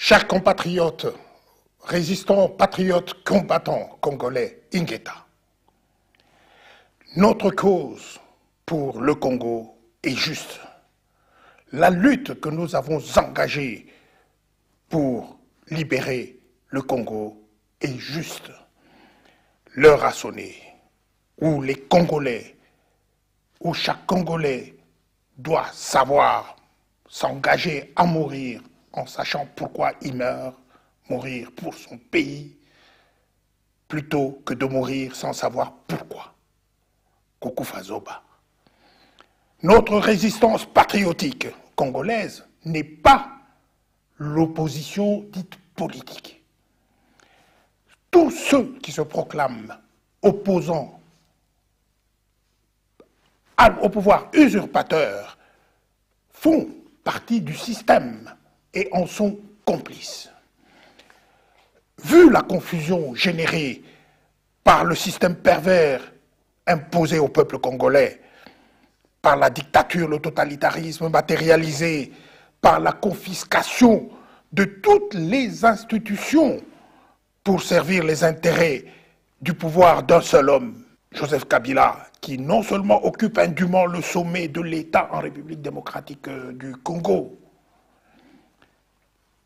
Chers compatriotes, résistants, patriotes, combattants congolais, Ingeta, notre cause pour le Congo est juste. La lutte que nous avons engagée pour libérer le Congo est juste. L'heure a sonné, où les Congolais, où chaque Congolais doit savoir s'engager à mourir en sachant pourquoi il meurt, mourir pour son pays, plutôt que de mourir sans savoir pourquoi. Kokufa Zoba. Notre résistance patriotique congolaise n'est pas l'opposition dite politique. Tous ceux qui se proclament opposants au pouvoir usurpateur font partie du système et en sont complices. Vu la confusion générée par le système pervers imposé au peuple congolais, par la dictature, le totalitarisme matérialisé, par la confiscation de toutes les institutions pour servir les intérêts du pouvoir d'un seul homme, Joseph Kabila, qui non seulement occupe indûment le sommet de l'État en République démocratique du Congo,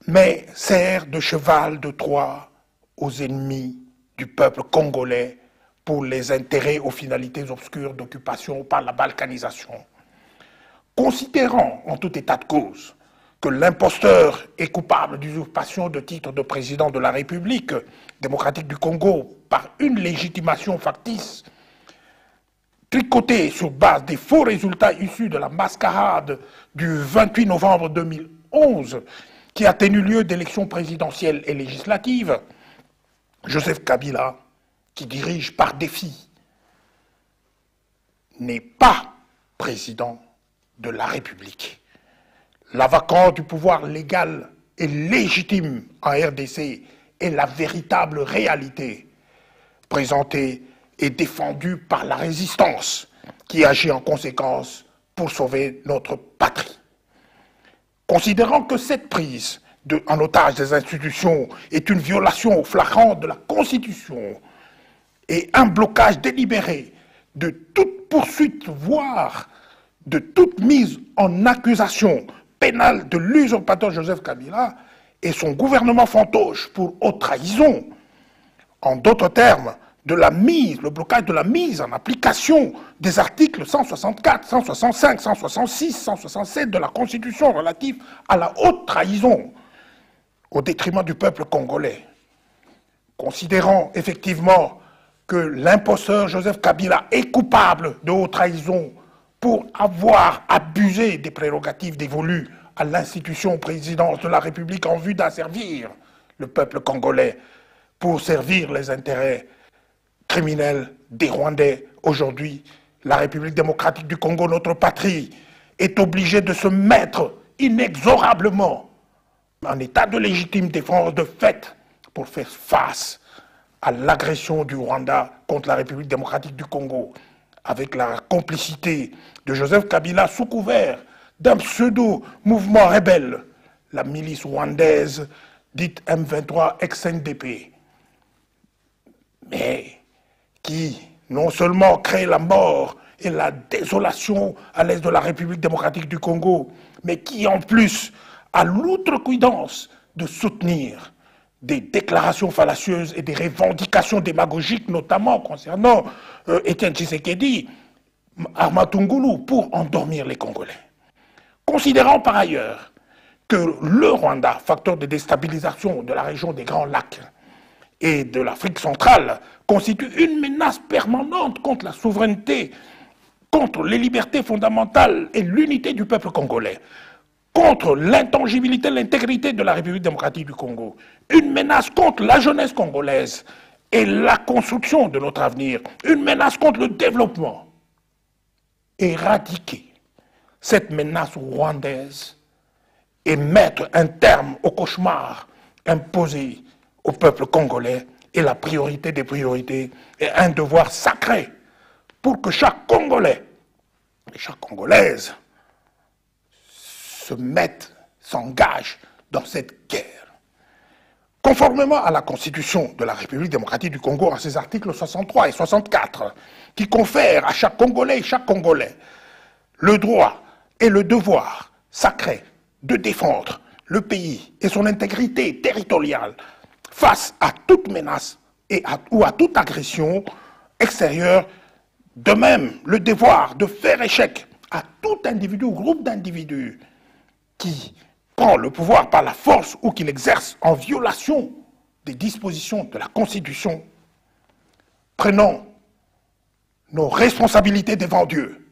mais sert de cheval de Troie aux ennemis du peuple congolais pour les intérêts aux finalités obscures d'occupation par la balkanisation. Considérant en tout état de cause que l'imposteur est coupable d'usurpation de titre de président de la République démocratique du Congo par une légitimation factice, tricotée sur base des faux résultats issus de la mascarade du 28 novembre 2011 qui a tenu lieu d'élections présidentielles et législatives, Joseph Kabila, qui dirige par défi, n'est pas président de la République. La vacance du pouvoir légal et légitime en RDC est la véritable réalité présentée et défendue par la résistance qui agit en conséquence pour sauver notre patrie. Considérant que cette prise en otage des institutions est une violation flagrante de la Constitution et un blocage délibéré de toute poursuite, voire de toute mise en accusation pénale de l'usurpateur Joseph Kabila et son gouvernement fantoche pour haute trahison, en d'autres termes, le blocage de la mise en application des articles 164, 165, 166, 167 de la Constitution relatifs à la haute trahison au détriment du peuple congolais. Considérant effectivement que l'imposteur Joseph Kabila est coupable de haute trahison pour avoir abusé des prérogatives dévolues à l'institution présidence de la République en vue d'asservir le peuple congolais pour servir les intérêts criminels des Rwandais. Aujourd'hui, la République démocratique du Congo, notre patrie, est obligée de se mettre inexorablement en état de légitime défense de fait pour faire face à l'agression du Rwanda contre la République démocratique du Congo, avec la complicité de Joseph Kabila sous couvert d'un pseudo-mouvement rebelle, la milice rwandaise dite M23 ex-NDP, mais qui non seulement crée la mort et la désolation à l'est de la République démocratique du Congo, mais qui en plus a l'outrecuidance de soutenir des déclarations fallacieuses et des revendications démagogiques, notamment concernant Étienne Tshisekedi, Armatungulu, pour endormir les Congolais. Considérant par ailleurs que le Rwanda, facteur de déstabilisation de la région des Grands Lacs et de l'Afrique centrale, constitue une menace permanente contre la souveraineté, contre les libertés fondamentales et l'unité du peuple congolais, contre l'intangibilité, l'intégrité de la République démocratique du Congo, une menace contre la jeunesse congolaise et la construction de notre avenir, une menace contre le développement. Éradiquer cette menace rwandaise et mettre un terme au cauchemar imposé au peuple congolais est la priorité des priorités et un devoir sacré pour que chaque Congolais et chaque Congolaise se mettent, s'engagent dans cette guerre. Conformément à la Constitution de la République démocratique du Congo, en ses articles 63 et 64, qui confèrent à chaque Congolais et chaque Congolais le droit et le devoir sacré de défendre le pays et son intégrité territoriale face à toute menace ou à toute agression extérieure, de même le devoir de faire échec à tout individu ou groupe d'individus qui prend le pouvoir par la force ou qu'il exerce en violation des dispositions de la Constitution, prenons nos responsabilités devant Dieu,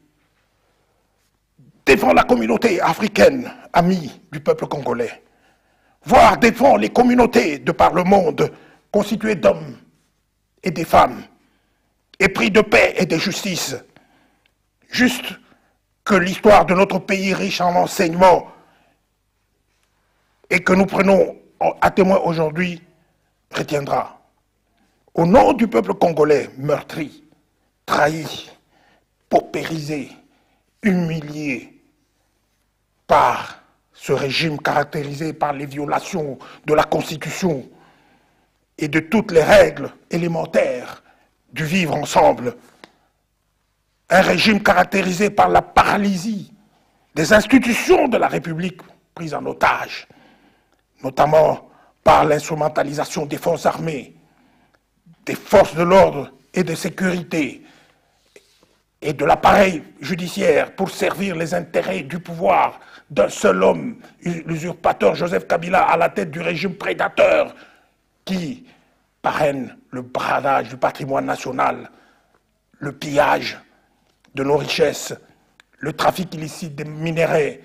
devant la communauté africaine, amie du peuple congolais, voire devant les communautés de par le monde constituées d'hommes et des femmes, épris de paix et de justice, juste que l'histoire de notre pays riche en enseignements et que nous prenons à témoin aujourd'hui retiendra. Au nom du peuple congolais meurtri, trahi, paupérisé, humilié par ce régime caractérisé par les violations de la Constitution et de toutes les règles élémentaires du vivre ensemble, un régime caractérisé par la paralysie des institutions de la République prises en otage, notamment par l'instrumentalisation des forces armées, des forces de l'ordre et de sécurité et de l'appareil judiciaire pour servir les intérêts du pouvoir d'un seul homme, l'usurpateur Joseph Kabila, à la tête du régime prédateur qui parraine le bradage du patrimoine national, le pillage de nos richesses, le trafic illicite des minéraux,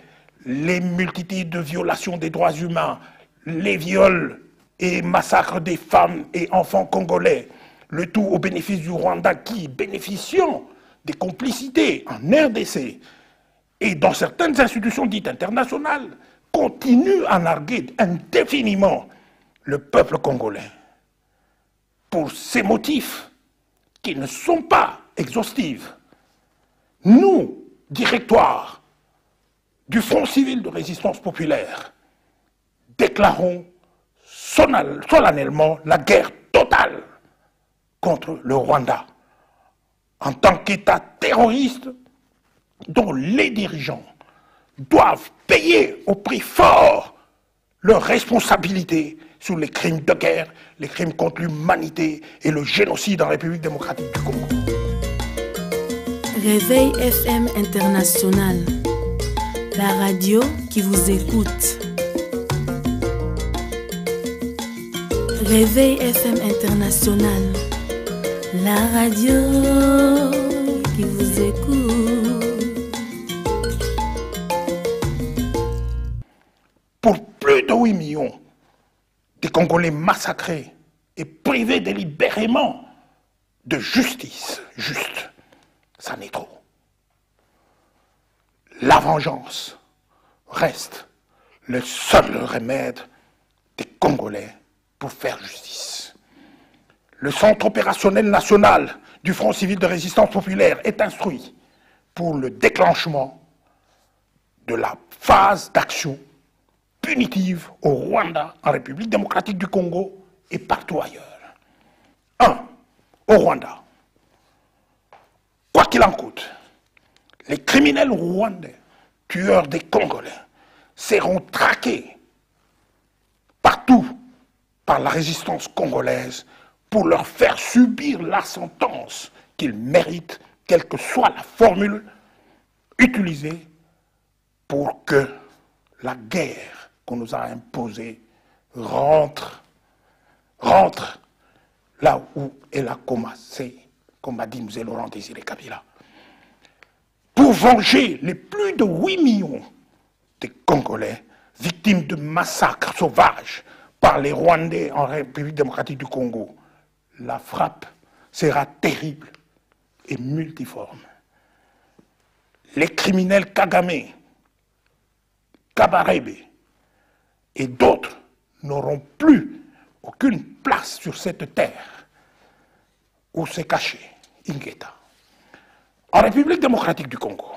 les multitudes de violations des droits humains, les viols et massacres des femmes et enfants congolais, le tout au bénéfice du Rwanda qui, bénéficiant des complicités en RDC et dans certaines institutions dites internationales, continue à narguer indéfiniment le peuple congolais. Pour ces motifs qui ne sont pas exhaustifs, nous, directoire du Front civil de résistance populaire, déclarons solennellement la guerre totale contre le Rwanda en tant qu'État terroriste dont les dirigeants doivent payer au prix fort leurs responsabilités sur les crimes de guerre, les crimes contre l'humanité et le génocide en République démocratique du Congo. Réveil FM International, la radio qui vous écoute. Réveil FM International, la radio qui vous écoute. Pour plus de 8 millions de Congolais massacrés et privés délibérément de justice juste, ça n'est trop. La vengeance reste le seul remède des Congolais pour faire justice. Le Centre opérationnel national du Front civil de résistance populaire est instruit pour le déclenchement de la phase d'action punitive au Rwanda, en République démocratique du Congo et partout ailleurs. 1. Au Rwanda. Quoi qu'il en coûte, les criminels rwandais, tueurs des Congolais, seront traqués partout par la résistance congolaise pour leur faire subir la sentence qu'ils méritent, quelle que soit la formule utilisée pour que la guerre qu'on nous a imposée rentre là où elle a commencé, comme a dit M. Laurent Désiré Kabila, pour venger les plus de 8 millions de Congolais victimes de massacres sauvages par les Rwandais en République démocratique du Congo. La frappe sera terrible et multiforme. Les criminels Kagame, Kabarebe et d'autres n'auront plus aucune place sur cette terre où s'est caché Ingeta. En République démocratique du Congo,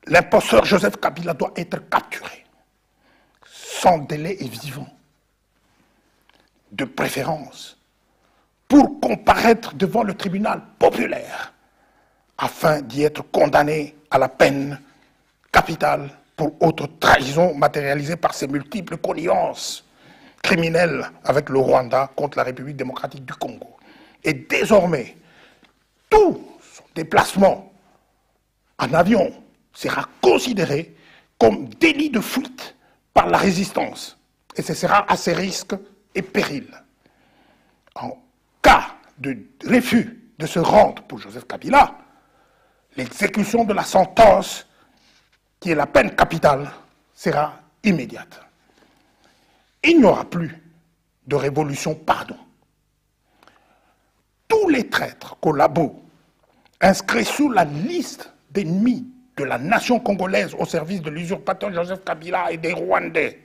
l'imposteur Joseph Kabila doit être capturé sans délai et vivant. de préférence, pour comparaître devant le tribunal populaire, afin d'y être condamné à la peine capitale pour autre trahison matérialisée par ses multiples connivences criminelles avec le Rwanda contre la République démocratique du Congo. Et désormais, tout son déplacement en avion sera considéré comme délit de fuite par la résistance, et ce sera à ses risques et périls. En cas de refus de se rendre pour Joseph Kabila, l'exécution de la sentence, qui est la peine capitale, sera immédiate. Il n'y aura plus de révolution pardon. Tous les traîtres collabos inscrits sous la liste d'ennemis de la nation congolaise au service de l'usurpateur Joseph Kabila et des Rwandais,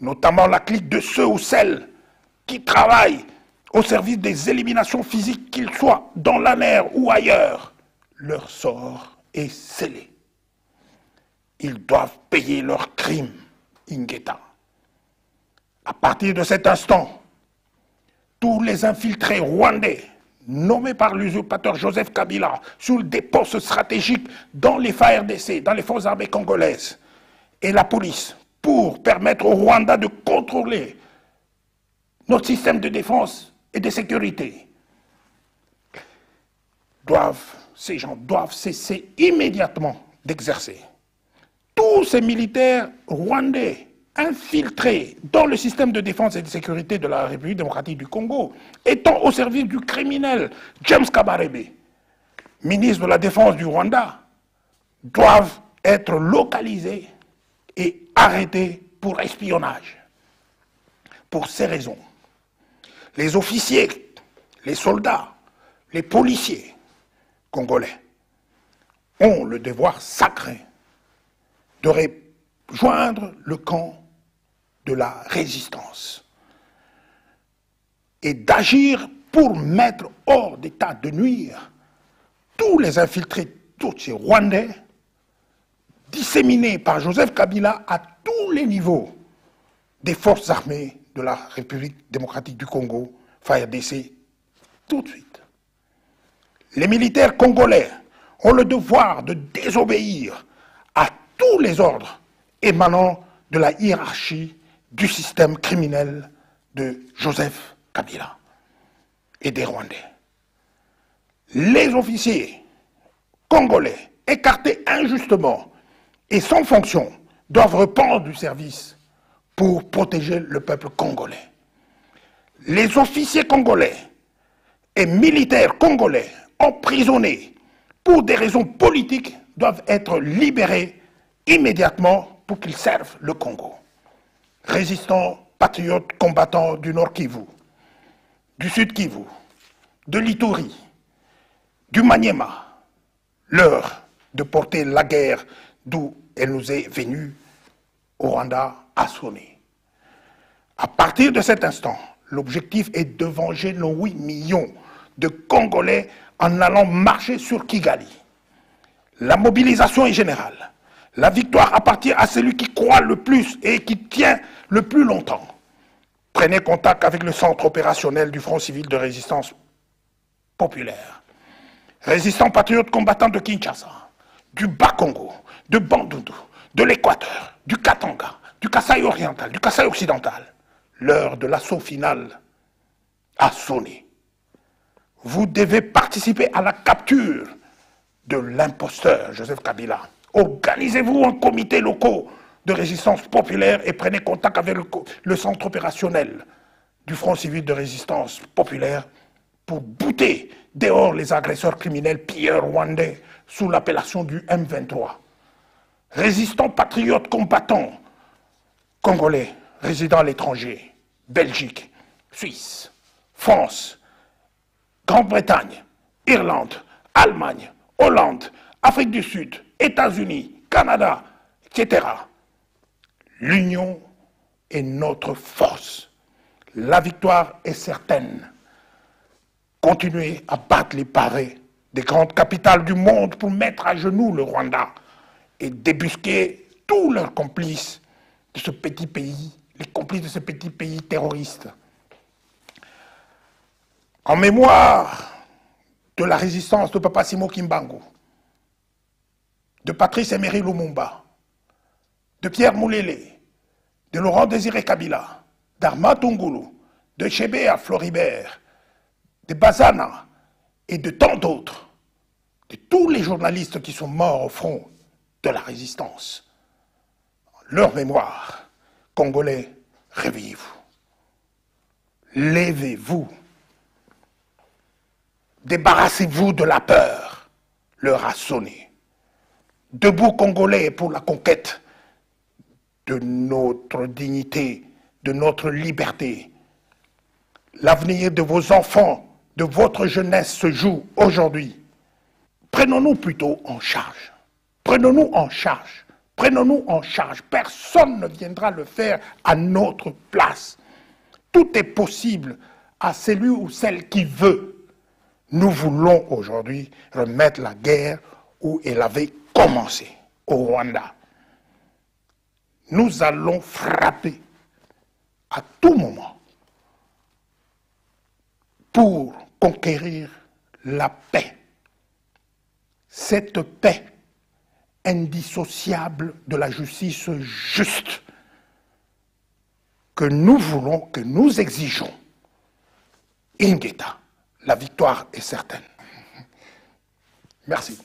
notamment la clique de ceux ou celles qui travaillent au service des éliminations physiques, qu'ils soient dans la mer ou ailleurs, leur sort est scellé. Ils doivent payer leurs crimes, Ingeta. À partir de cet instant, tous les infiltrés rwandais nommés par l'usurpateur Joseph Kabila sur des postes stratégiques dans les FARDC, dans les forces armées congolaises et la police, pour permettre au Rwanda de contrôler notre système de défense et de sécurité, ces gens doivent cesser immédiatement d'exercer. Tous ces militaires rwandais infiltrés dans le système de défense et de sécurité de la République démocratique du Congo, étant au service du criminel James Kabarebe, ministre de la Défense du Rwanda, doivent être localisés et arrêtés pour espionnage. Pour ces raisons, les officiers, les soldats, les policiers congolais ont le devoir sacré de rejoindre le camp de la résistance et d'agir pour mettre hors d'état de nuire tous les infiltrés, tous ces Rwandais, disséminés par Joseph Kabila à tous les niveaux des forces armées de la République démocratique du Congo, FARDC, tout de suite. Les militaires congolais ont le devoir de désobéir à tous les ordres émanant de la hiérarchie du système criminel de Joseph Kabila et des Rwandais. Les officiers congolais écartés injustement et sans fonction doivent reprendre du service pour protéger le peuple congolais. Les officiers congolais et militaires congolais emprisonnés pour des raisons politiques doivent être libérés immédiatement pour qu'ils servent le Congo. Résistants, patriotes, combattants du Nord Kivu, du Sud Kivu, de l'Ituri, du Maniema, l'heure de porter la guerre d'où elle nous est venue au Rwanda a sonné. À partir de cet instant, l'objectif est de venger nos 8 millions de Congolais en allant marcher sur Kigali. La mobilisation est générale. La victoire appartient à celui qui croit le plus et qui tient le plus longtemps. Prenez contact avec le centre opérationnel du Front civil de résistance populaire. Résistants patriotes combattants de Kinshasa, du Bas-Congo, de Bandundu, de l'Équateur, du Katanga, du Kasaï oriental, du Kasaï occidental. L'heure de l'assaut final a sonné. Vous devez participer à la capture de l'imposteur Joseph Kabila. Organisez-vous en comités locaux de résistance populaire et prenez contact avec le centre opérationnel du Front civil de résistance populaire pour bouter dehors les agresseurs criminels pilleurs rwandais sous l'appellation du M23. Résistants patriotes combattants congolais résidant à l'étranger, Belgique, Suisse, France, Grande-Bretagne, Irlande, Allemagne, Hollande, Afrique du Sud, États-Unis, Canada, etc. L'union est notre force. La victoire est certaine. Continuez à battre les pavés des grandes capitales du monde pour mettre à genoux le Rwanda et débusquer tous leurs complices de ce petit pays, les complices de ce petit pays terroriste En mémoire de la résistance de Papa Simo Kimbangu, de Patrice Emery Lumumba, de Pierre Moulélé, de Laurent Désiré Kabila, d'Armand Tungulu, de Chébéa Floribert, de Bazana et de tant d'autres, de tous les journalistes qui sont morts au front de la résistance. Leur mémoire, Congolais, réveillez-vous. Levez-vous. Débarrassez-vous de la peur. L'heure a sonné. Debout, Congolais, pour la conquête de notre dignité, de notre liberté. L'avenir de vos enfants, de votre jeunesse se joue aujourd'hui. Prenons-nous plutôt en charge. Prenons-nous en charge. Prenons-nous en charge. Personne ne viendra le faire à notre place. Tout est possible à celui ou celle qui veut. Nous voulons aujourd'hui remettre la guerre où elle avait commencé, au Rwanda. Nous allons frapper à tout moment pour conquérir la paix. Cette paix indissociable de la justice juste que nous voulons, que nous exigeons. Ingeta, la victoire est certaine. Merci.